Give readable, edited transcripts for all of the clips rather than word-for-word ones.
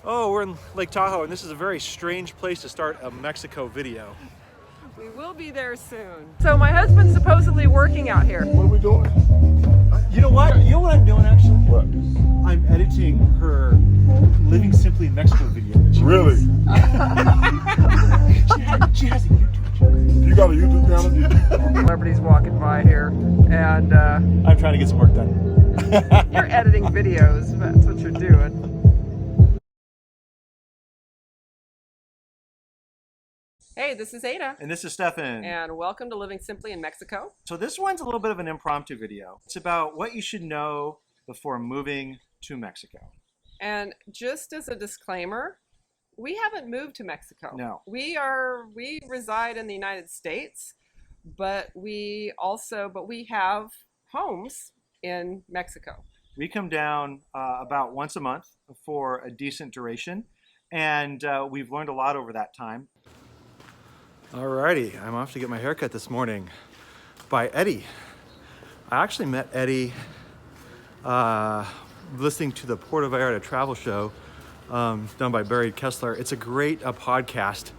Oh, we're in Lake Tahoe, and this is a very strange place to start a Mexico video. We will be there soon. So my husband's supposedly working out here. What are we doing? You know what? You know what I'm doing actually? What? I'm editing her Living Simply in Mexico video. Really? She has a YouTube channel. You got a YouTube channel? Celebrities walking by here, and I'm trying to get some work done. you're editing videos. That's what you're doing. Hey, this is Ada. And this is Stefan. And welcome to Living Simply in Mexico. So this one's a little bit of an impromptu video. It's about what you should know before moving to Mexico. And just as a disclaimer, we haven't moved to Mexico. No. We reside in the United States, but we have homes in Mexico. We come down about once a month for a decent duration, and we've learned a lot over that time. Alrighty, I'm off to get my haircut this morning by Eddie. I actually met Eddie listening to the Puerto Vallarta travel show done by Barry Kessler. It's a great podcast.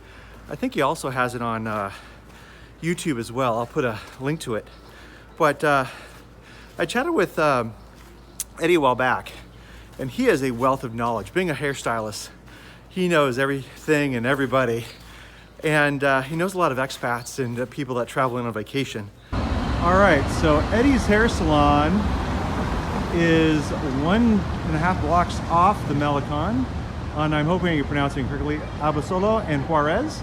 I think he also has it on YouTube as well. I'll put a link to it. But I chatted with Eddie a while back, and he has a wealth of knowledge. Being a hairstylist, he knows everything and everybody. And he knows a lot of expats and people that travel in on vacation. All right, so Eddie's hair salon is 1.5 blocks off the Malecon on, I'm hoping you're pronouncing correctly, Abasolo and Juarez.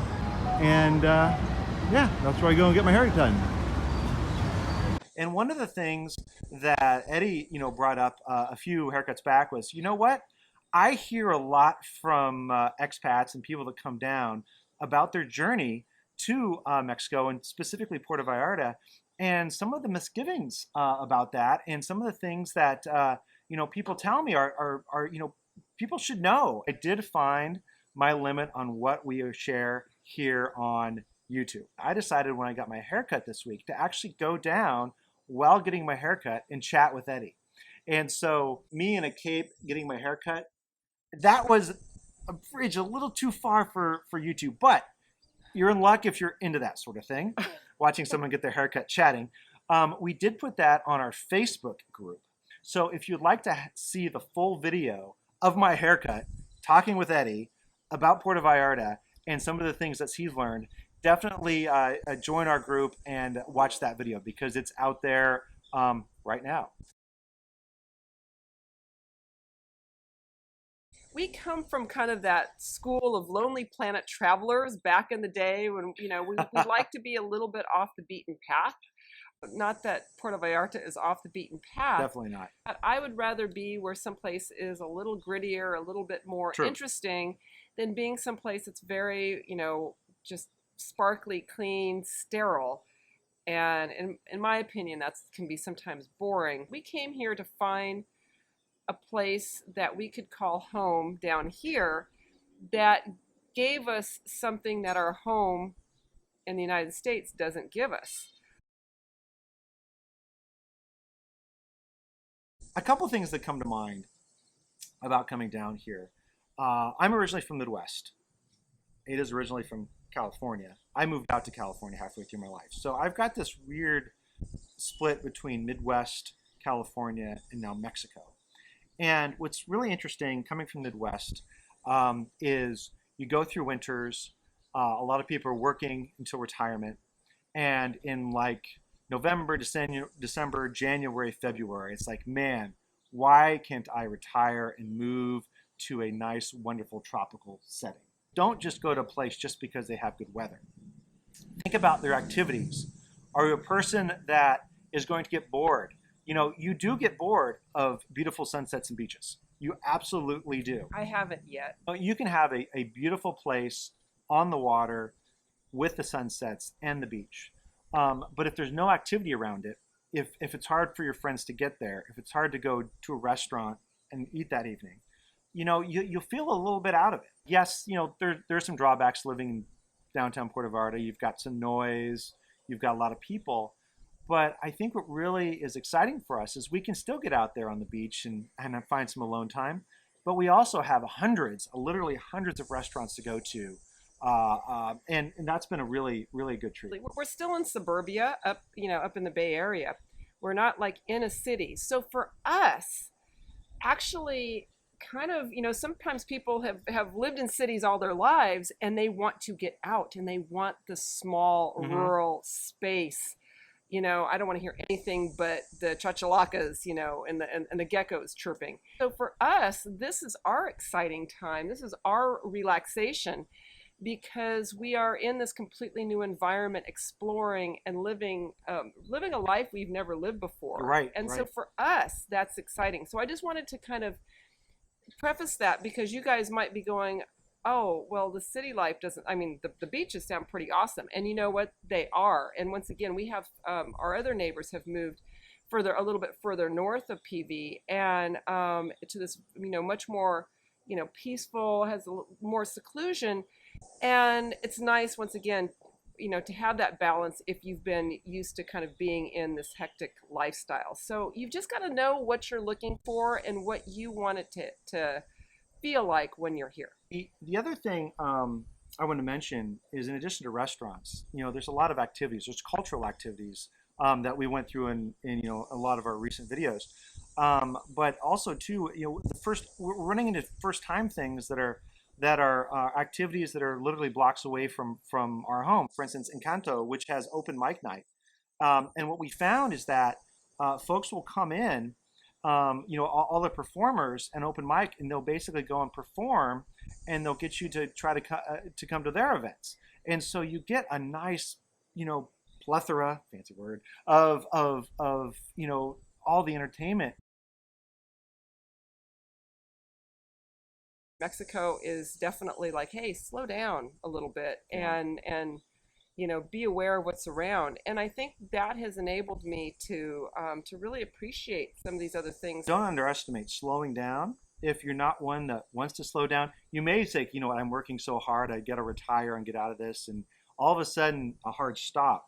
And yeah, that's where I go and get my hair done. And one of the things that Eddie, brought up a few haircuts back was, you know what? I hear a lot from expats and people that come down about their journey to Mexico and specifically Puerto Vallarta, and some of the misgivings about that, and some of the things that people tell me are people should know. I did find my limit on what we share here on YouTube. I decided when I got my haircut this week to actually go down while getting my haircut and chat with Eddie. And so me in a cape getting my haircut, that was a bridge a little too far for YouTube, but you're in luck if you're into that sort of thing, watching someone get their haircut chatting. We did put that on our Facebook group. So if you'd like to see the full video of my haircut, talking with Eddie about Puerto Vallarta and some of the things that he's learned, definitely join our group and watch that video because it's out there right now. We come from kind of that school of Lonely Planet travelers back in the day when, we like to be a little bit off the beaten path. Not that Puerto Vallarta is off the beaten path. Definitely not. But I would rather be where someplace is a little grittier, a little bit more interesting than being someplace that's very, just sparkly, clean, sterile. And in my opinion, that can be sometimes boring. We came here to find a place that we could call home down here that gave us something that our home in the United States doesn't give us. A couple things that come to mind about coming down here. I'm originally from the Midwest. Ada's originally from California. I moved out to California halfway through my life. So I've got this weird split between Midwest, California, and now Mexico. And what's really interesting coming from the Midwest is you go through winters. A lot of people are working until retirement. And in like November, December, January, February, it's like, man, why can't I retire and move to a nice, wonderful tropical setting? Don't just go to a place just because they have good weather. Think about their activities. Are you a person that is going to get bored? You do get bored of beautiful sunsets and beaches. You absolutely do. I haven't yet. You can have a beautiful place on the water with the sunsets and the beach. But if there's no activity around it, if it's hard for your friends to get there, if it's hard to go to a restaurant and eat that evening, you'll feel a little bit out of it. Yes, there's some drawbacks living in downtown Puerto Vallarta. You've got some noise, you've got a lot of people. But I think what really is exciting for us is we can still get out there on the beach and find some alone time. but we also have literally hundreds of restaurants to go to. And that's been a really, really good treat. We're still in suburbia, up in the Bay Area. We're not like in a city. So for us, actually, kind of, sometimes people have lived in cities all their lives and they want to get out and they want the small rural space. I don't want to hear anything but the chachalakas, and the geckos chirping. So for us, this is our exciting time. This is our relaxation, because we are in this completely new environment, exploring and living a life we've never lived before. Right. And so for us, that's exciting. So I just wanted to kind of preface that, because you guys might be going, oh, well, the city life doesn't, the beaches sound pretty awesome. And you know what? They are. And once again, we have, our other neighbors have moved a little bit further north of PV, and to this, much more, peaceful, has more seclusion. And it's nice, once again, to have that balance if you've been used to kind of being in this hectic lifestyle. So you've just got to know what you're looking for and what you want it to feel like when you're here. The other thing I want to mention is, in addition to restaurants, there's a lot of activities. There's cultural activities that we went through in a lot of our recent videos. But also too, we're running into first time things that are activities that are literally blocks away from our home. For instance, Encanto, which has open mic night. And what we found is that folks will come in, all the performers and open mic, and they'll basically go and perform, and they'll get you to try to come to their events. And so you get a nice, plethora, fancy word, of all the entertainment. Mexico is definitely like, hey, slow down a little bit, and be aware of what's around. And I think that has enabled me to really appreciate some of these other things. Don't underestimate slowing down. If you're not one that wants to slow down, you may say, I'm working so hard, I got to retire and get out of this, and all of a sudden a hard stop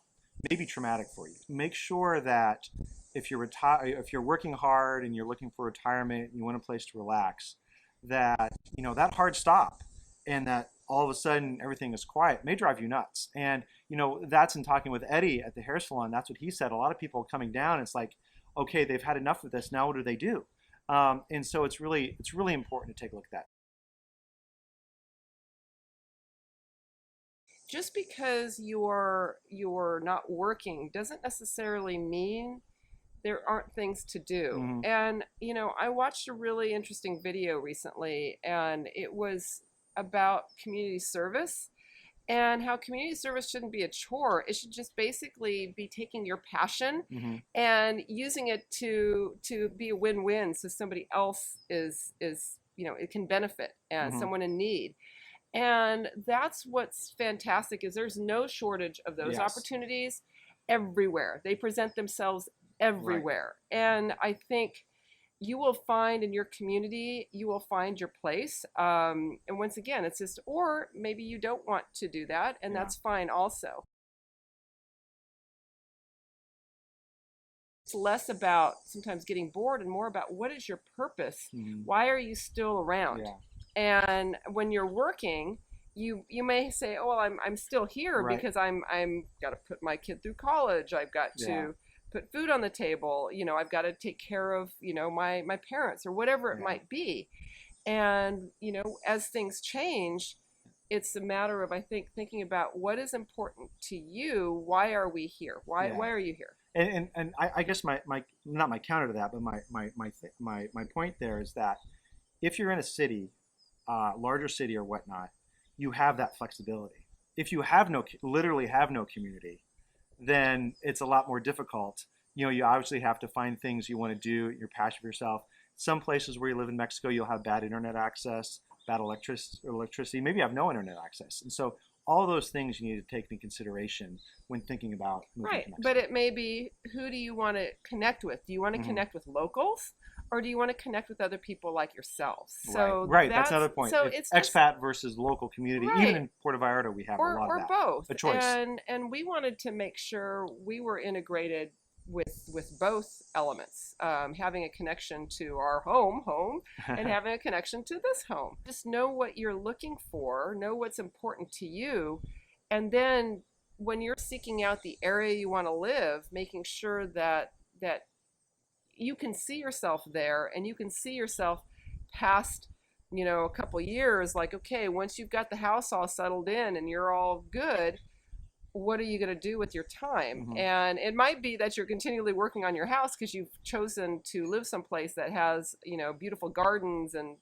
may be traumatic for you. Make sure that if you're working hard and you're looking for retirement and you want a place to relax, that that hard stop and that all of a sudden everything is quiet may drive you nuts. And that's in talking with Eddie at the hair salon. That's what he said. A lot of people coming down, it's like, okay, they've had enough of this. Now what do they do? And so it's really important to take a look at that. Just because you're not working doesn't necessarily mean there aren't things to do. And I watched a really interesting video recently, and it was about community service, and how community service shouldn't be a chore. It should just basically be taking your passion and using it to be a win-win, so somebody else is it can benefit, and someone in need. And that's what's fantastic, is there's no shortage of those opportunities everywhere. They present themselves everywhere. Right. And I think you will find in your community, you will find your place. And once again, it's just, or maybe you don't want to do that, and that's fine also. It's less about sometimes getting bored and more about what is your purpose? Why are you still around? And when you're working, you may say, oh, well, I'm still here because I'm got to put my kid through college. I've got to put food on the table. I've got to take care of, my parents, or whatever it might be. And, as things change, it's a matter of, I think, thinking about what is important to you. Why are we here? Why are you here? And I guess my not my counter to that, but my point there is that if you're in a city, larger city or whatnot, you have that flexibility. If you literally have no community, then it's a lot more difficult. You obviously have to find things you want to do, you're passionate for yourself. Some places where you live in Mexico, you'll have bad internet access, bad electricity, maybe you have no internet access. And so all those things you need to take into consideration when thinking about moving to Mexico. But it may be, who do you want to connect with? Do you want to connect with locals? Or do you want to connect with other people like yourselves? So that's another point. So it's expat versus local community. Even in Puerto Vallarta, we have a lot of that. Or both. A choice. And we wanted to make sure we were integrated with both elements, having a connection to our home, and having a connection to this home. Just know what you're looking for, know what's important to you, and then when you're seeking out the area you want to live, making sure that you can see yourself there, and you can see yourself past, a couple years, like, okay, once you've got the house all settled in and you're all good, what are you going to do with your time? Mm-hmm. And it might be that you're continually working on your house because you've chosen to live someplace that has, beautiful gardens, and,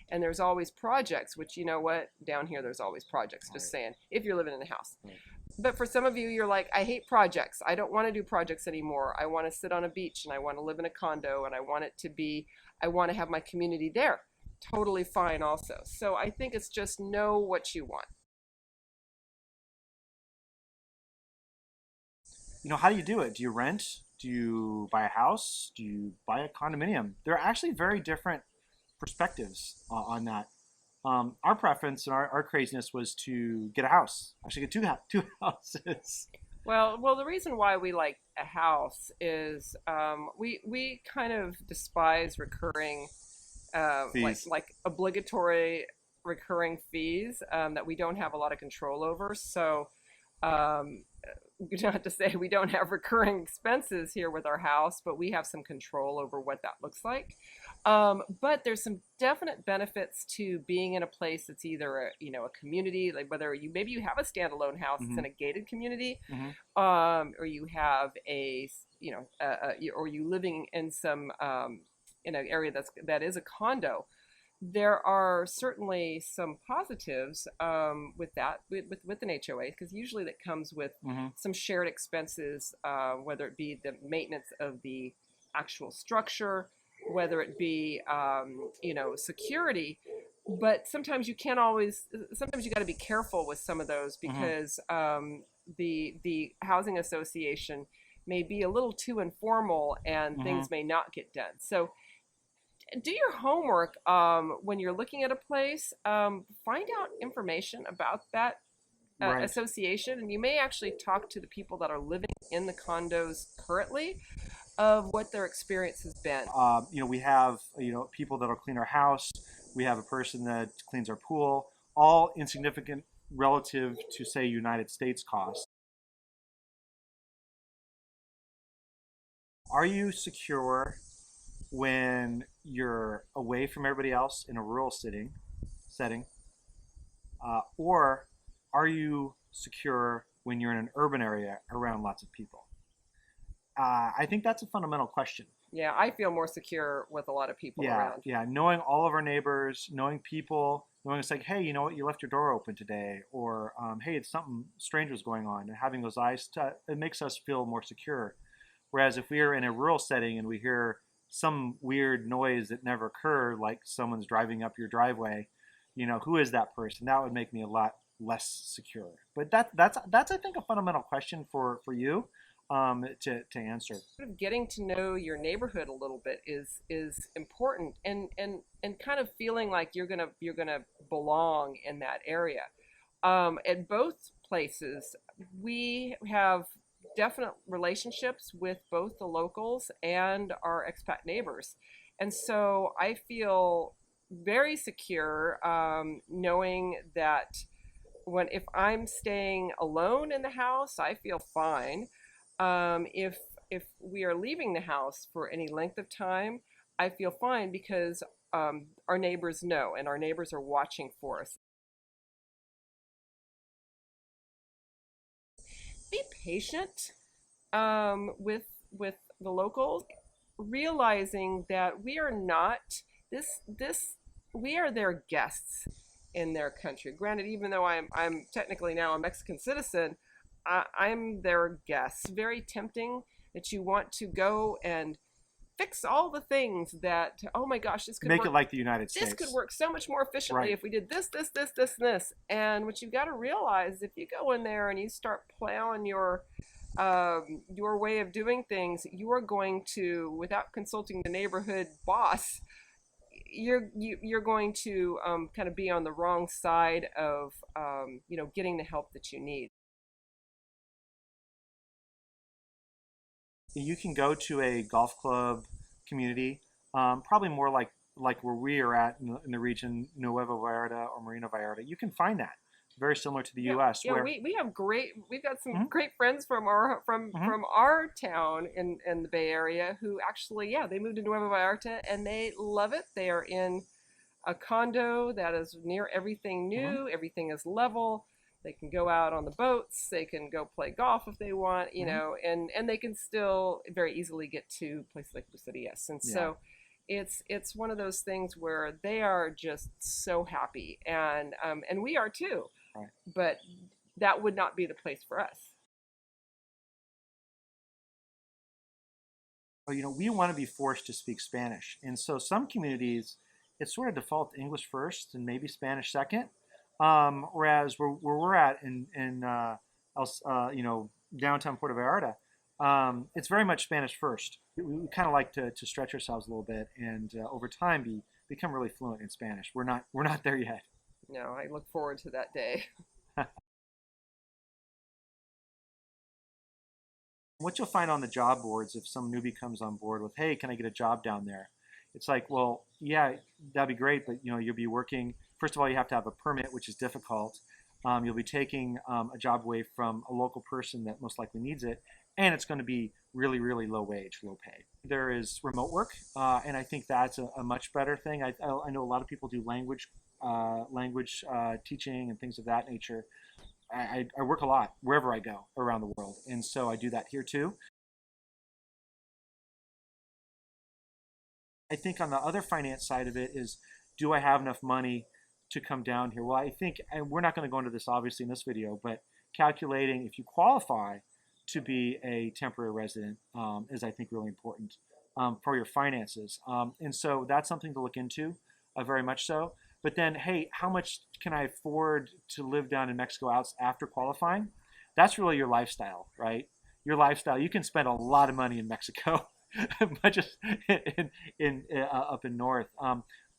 and there's always projects, which, you know what, down here there's always projects, just saying, if you're living in a house. Right. But for some of you, you're like, I hate projects. I don't want to do projects anymore. I want to sit on a beach, and I want to live in a condo, and I want to have my community there. Totally fine also. So I think it's just know what you want. How do you do it? Do you rent? Do you buy a house? Do you buy a condominium? There are actually very different perspectives on that. Our preference and our craziness was to get a house. Actually, get two houses. Well, the reason why we like a house is we kind of despise recurring, fees. like obligatory recurring fees that we don't have a lot of control over. So. Not to say we don't have recurring expenses here with our house, but we have some control over what that looks like. But there's some definite benefits to being in a place that's either a community, like whether maybe you have a standalone house, Mm-hmm. it's in a gated community, Mm-hmm. or you have or you living in some in an area that is a condo. There are certainly some positives with that, with an HOA, because usually that comes with Mm-hmm. some shared expenses, whether it be the maintenance of the actual structure, whether it be security. But sometimes you can't always. Sometimes you got to be careful with some of those because the housing association may be a little too informal, and things may not get done. So do your homework when you're looking at a place. Find out information about that Right. association, and you may actually talk to the people that are living in the condos currently of what their experience has been. We have people that'll clean our house. We have a person that cleans our pool. All insignificant relative to, say, United States costs. Are you secure when you're away from everybody else in a rural setting, or are you secure when you're in an urban area around lots of people? I think that's a fundamental question. Yeah, I feel more secure with a lot of people around. Yeah, knowing all of our neighbors, knowing people, knowing it's like, hey, you know what, you left your door open today, or hey, it's something strange was going on, and having those eyes, it makes us feel more secure. Whereas if we are in a rural setting and we hear some weird noise that never occurred, like someone's driving up your driveway, who is that person? That would make me a lot less secure. But that's I think a fundamental question for you to answer. Sort of getting to know your neighborhood a little bit is important, and kind of feeling like you're gonna belong in that area. At both places, we have definite relationships with both the locals and our expat neighbors, and so I feel very secure knowing that if I'm staying alone in the house, I feel fine. If we are leaving the house for any length of time, I feel fine because our neighbors know, and our neighbors are watching for us. Be patient with the locals, realizing that we are not we are their guests in their country. Granted, even though I'm technically now a Mexican citizen, I'm their guest. Very tempting that you want to go and fix all the things that, oh my gosh, this could make work. it like the United States. This could work so much more efficiently if we did this, and this. And what you've got to realize, if you go in there and you start plowing your way of doing things, you are going to, without consulting the neighborhood boss, you're going to kind of be on the wrong side of getting the help that you need. you can go to a golf club community, probably more like where we are at in the region, Nueva Vallarta or Marina Vallarta. You can find that very similar to the U.S. Yeah, where we've got some Mhm, great friends from mhm, our town in the Bay Area who actually, yeah, they moved to Nueva Vallarta and they love it. They are in a condo that is near everything mhm, new, everything is level. They can go out on the boats, they can go play golf if they want, mhm. and they can still very easily get to places like Bucerias. And Yeah, so it's one of those things where they are just so happy, and we are too, right. but that would not be the place for us. Well, we want to be forced to speak Spanish, and so some communities, it's sort of default English first and maybe Spanish second. Whereas where we're at in downtown Puerto Vallarta, it's very much Spanish first. We kind of like to stretch ourselves a little bit and over time become really fluent in Spanish. We're not there yet. No, I look forward to that day. What you'll find on the job boards if some newbie comes on board with, hey, can I get a job down there? It's like, well, yeah, that'd be great, but you'll be working. First of all, you have to have a permit, which is difficult. You'll be taking a job away from a local person that most likely needs it, and it's going to be really, really low wage, low pay. There is remote work, and I think that's a much better thing. I know a lot of people do language teaching and things of that nature. I work a lot wherever I go around the world, and so I do that here too. I think on the other finance side of it is, do I have enough money to come down here? Well, I think, and we're not going to go into this obviously in this video, but calculating if you qualify to be a temporary resident is, I think, really important for your finances. And so that's something to look into, very much so. But then, hey, how much can I afford to live down in Mexico after qualifying? That's really your lifestyle, right? Your lifestyle. You can spend a lot of money in Mexico, but just up in north.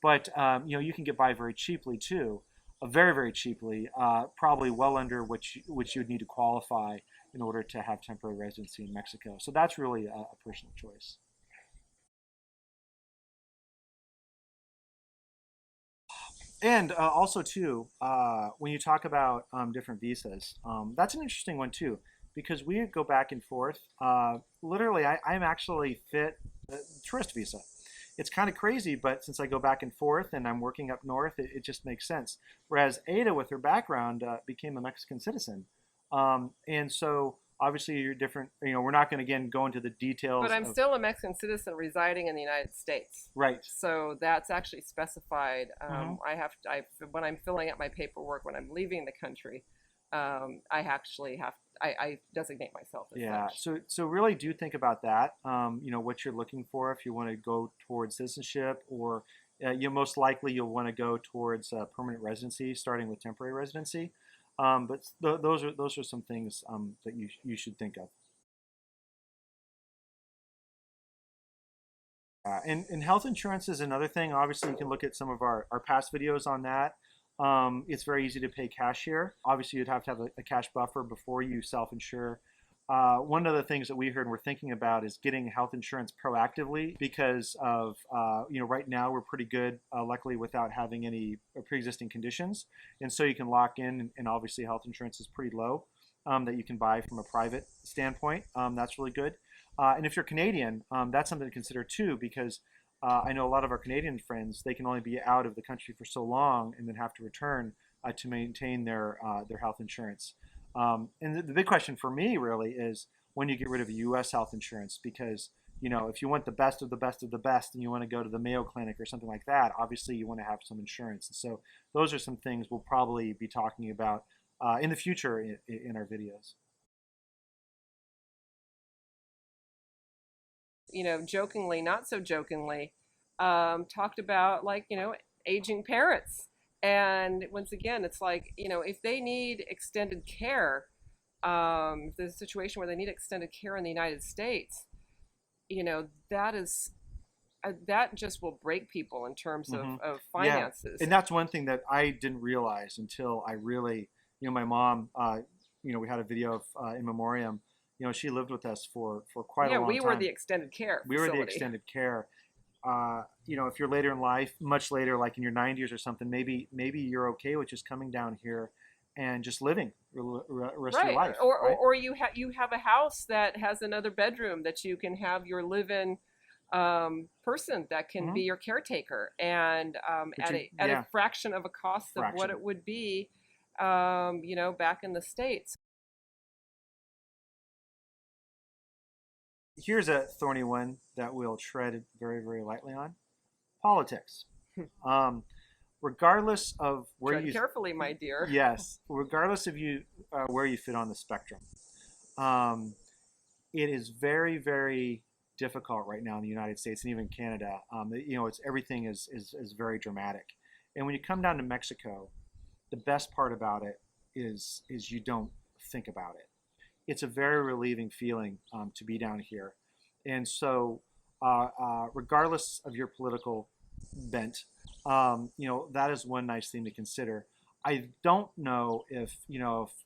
But you can get by very cheaply too, very very cheaply, probably well under which you would need to qualify in order to have temporary residency in Mexico. So that's really a personal choice. And also too, when you talk about different visas, that's an interesting one too, because we go back and forth. Literally, I'm actually fit tourist visa. It's kind of crazy, but since I go back and forth and I'm working up north, it just makes sense. Whereas Ada, with her background, became a Mexican citizen, and so obviously you're different. We're not going to again go into the But details I'm of still a Mexican citizen residing in the United States. right. So that's actually specified. Hmm. When I'm filling out my paperwork, when I'm leaving the country, I actually I designate myself as Yeah, such. so really do think about that. What you're looking for if you want to go towards citizenship, or you most likely you'll want to go towards permanent residency, starting with temporary residency. But those are some things that you should think of. And health insurance is another thing. Obviously, you can look at some of our past videos on that. It's very easy to pay cash here. Obviously, you'd have to have a cash buffer before you self-insure. One of the things that we heard and we're thinking about is getting health insurance proactively because of, right now we're pretty good, luckily, without having any pre-existing conditions. And so you can lock in, and obviously health insurance is pretty low that you can buy from a private standpoint. That's really good. And if you're Canadian, that's something to consider too, because I know a lot of our Canadian friends, they can only be out of the country for so long and then have to return to maintain their health insurance. And the big question for me really is when you get rid of U.S. health insurance, because if you want the best of the best of the best and you want to go to the Mayo Clinic or something like that, obviously you want to have some insurance. And so those are some things we'll probably be talking about in the future in our videos. Jokingly, not so jokingly, talked about, like, aging parents. And once again, it's like, if they need extended care, if there's a situation where they need extended care in the United States, that is that just will break people in terms Hmm. of Yeah, finances. and that's one thing that I didn't realize until I really, my mom, we had a video of in memoriam, She lived with us for quite a Yeah, long we time. were the extended care We were the facility. extended care. If you're later in life, much later, like in your 90s or something, maybe you're okay with just coming down here and just living rest of your Right. life, Or, right? you have a house that has another bedroom that you can have your live-in person that can Hmm. be your caretaker, and But at a yeah, fraction of a cost of what fraction. it would be, back in the States. Here's a thorny one that we'll tread very, very lightly on: politics. Um, Regardless of where Tread you, carefully, my dear. yes, regardless of you where you fit on the spectrum, um, it is very, very difficult right now in the United States and even Canada. It's everything is very dramatic, and when you come down to Mexico, the best part about it is you don't think about it. It's a very relieving feeling to be down here, and so regardless of your political bent, that is one nice thing to consider. I don't know if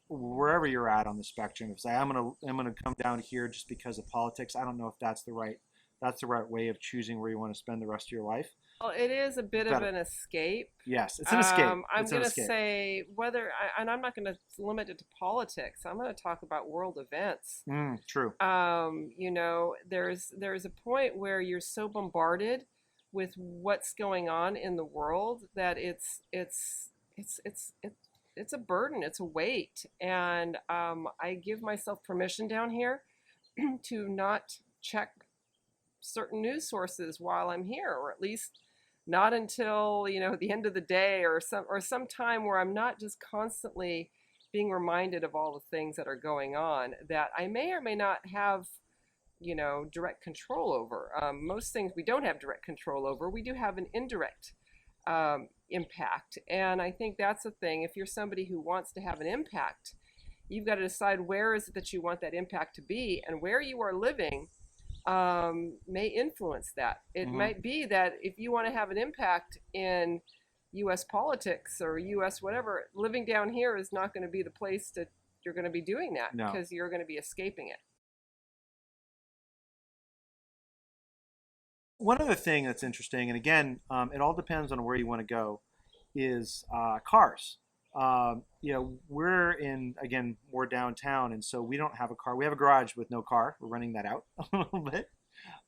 wherever you're at on the spectrum, if say I'm gonna come down here just because of politics. I don't know if that's the right way of choosing where you want to spend the rest of your life. Well, it is a bit of But an escape. yes, it's an escape. I'm It's an going to escape. say and I'm not going to limit it to politics. I'm going to talk about world events. True. There's a point where you're so bombarded with what's going on in the world that it's a burden, it's a weight, and I give myself permission down here to not check certain news sources while I'm here, or at least not until the end of the day, or some time where I'm not just constantly being reminded of all the things that are going on that I may or may not have direct control over. Most things we don't have direct control over. We do have an indirect impact, and I think that's the thing. If you're somebody who wants to have an impact, you've got to decide where is it that you want that impact to be, and where you are living may influence that. It Hmm. might be that if you want to have an impact in U.S. politics or U.S. whatever, living down here is not going to be the place that you're going to be doing that, No. because you're going to be escaping it. One other thing that's interesting, and again, it all depends on where you want to go, is cars. We're in, again, more downtown, and so we don't have a car. We have a garage with no car. We're running that out a little bit.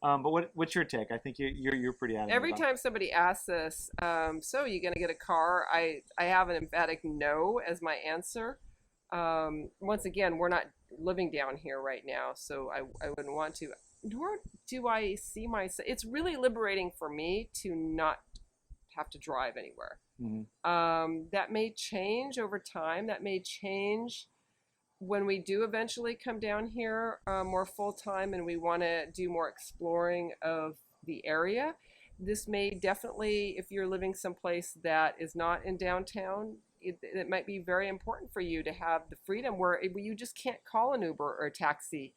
But what's your take? I think you're pretty adamant Every about. time somebody asks us, so you going to get a car? I have an emphatic no as my answer. Once again, we're not living down here right now, so I wouldn't want to. Nor do I see myself. It's really liberating for me to not have to drive anywhere. Hmm. That may change over time. That may change when we do eventually come down here more full time and we want to do more exploring of the area. This may definitely, if you're living someplace that is not in downtown, it might be very important for you to have the freedom where you just can't call an Uber or a taxi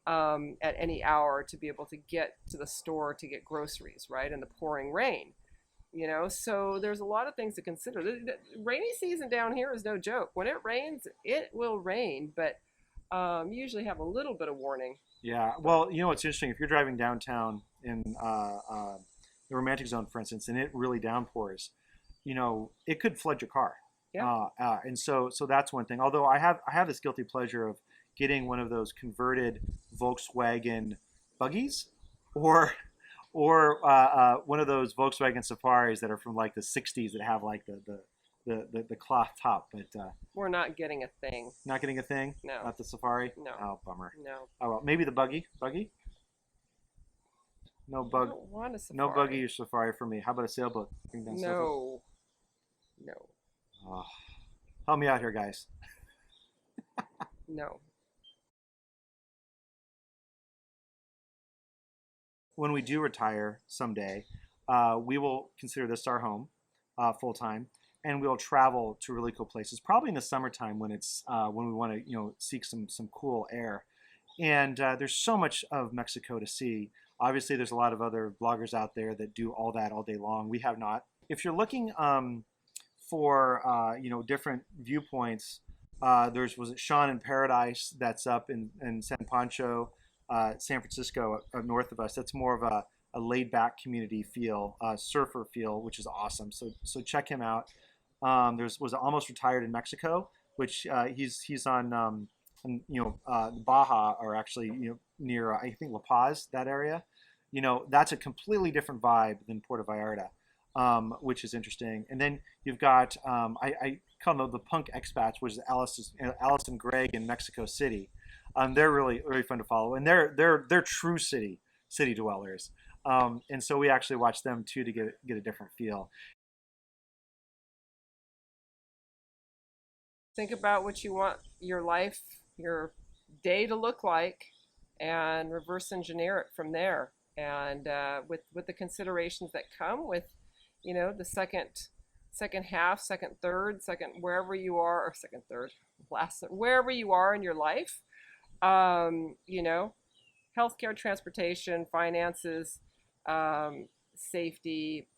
at any hour to be able to get to the store to get groceries, right, in the pouring rain. So there's a lot of things to consider. The rainy season down here is no joke. When it rains, it will rain, but you usually have a little bit of warning. Yeah. Well, what's interesting, if you're driving downtown in the Romantic Zone, for instance, and it really downpours, it could flood your car. Yeah. And so that's one thing. Although I have this guilty pleasure of getting one of those converted Volkswagen buggies, or one of those Volkswagen Safaris that are from like the '60s that have like the cloth top. But We're not getting a thing. not getting a thing. No. Not the Safari. No. Oh, bummer. No. Oh well, maybe the buggy. Buggy. No I bug. don't want a safari. No buggy or Safari for me. How about a sailboat? Bring down sailboat. No. No. Oh, help me out here, guys. No. When we do retire someday, we will consider this our home full time, and we'll travel to really cool places. Probably in the summertime when it's when we want to seek some cool air. And there's so much of Mexico to see. Obviously, there's a lot of other bloggers out there that do all that all day long. We have not. If you're looking for different viewpoints Was it Sean in Paradise that's up in San Pancho, San Francisco, north of us. That's more of a laid back community feel, surfer feel, which is awesome. So check him out. Was almost retired in Mexico, which he's on Baja, or actually near I think La Paz, that area. That's a completely different vibe than Puerto Vallarta, which is interesting. And then you've got I call them the punk expats, which is Alice and Greg in Mexico City. They're really really fun to follow, and they're true city dwellers. And so we actually watch them too to get a different feel. Think about what you want your life, your day to look like, and reverse engineer it from there. And with the considerations that come with, the second half, second third, second wherever you are, or second third, last wherever you are in your life, healthcare, transportation, finances, safety,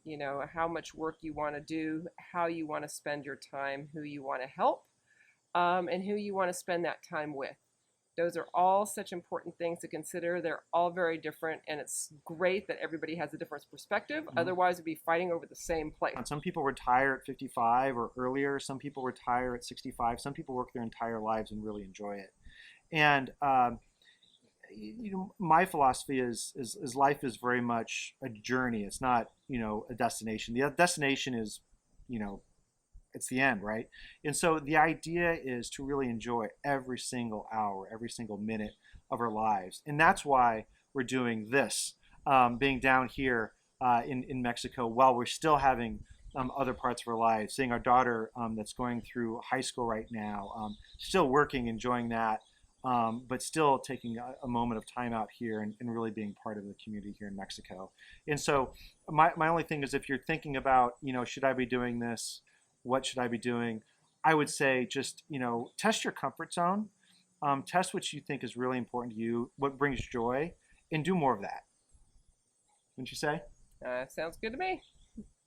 how much work you want to do, how you want to spend your time, who you want to help, and who you want to spend that time with. Those are all such important things to consider. They're all very different, and it's great that everybody has a different perspective. Mm-hmm. Otherwise, we'd be fighting over the same place. And some people retire at 55 or earlier. Some people retire at 65. Some people work their entire lives and really enjoy it. And my philosophy is life is very much a journey. It's not a destination. The destination is it's the end, right? And so the idea is to really enjoy every single hour, every single minute of our lives. And that's why we're doing this, being down here in Mexico while we're still having other parts of our lives, seeing our daughter that's going through high school right now, still working, enjoying that, but still taking a moment of time out here and really being part of the community here in Mexico. And so my only thing is, if you're thinking about, should I be doing this? What should I be doing? I would say just, test your comfort zone. Test what you think is really important to you, what brings joy, and do more of that. Wouldn't you say? Sounds good to me.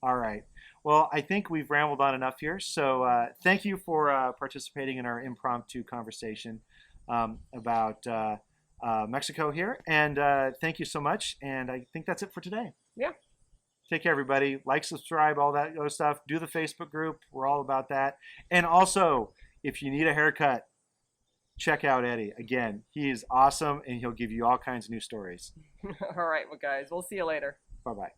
All right. Well, I think we've rambled on enough here. So thank you for participating in our impromptu conversation about Mexico here. And thank you so much. And I think that's it for today. Yeah. Take care, everybody. Like, subscribe, all that other stuff. Do the Facebook group. We're all about that. And also, if you need a haircut, check out Eddie. Again, he is awesome, and he'll give you all kinds of new stories. All right, well, guys, we'll see you later. Bye-bye.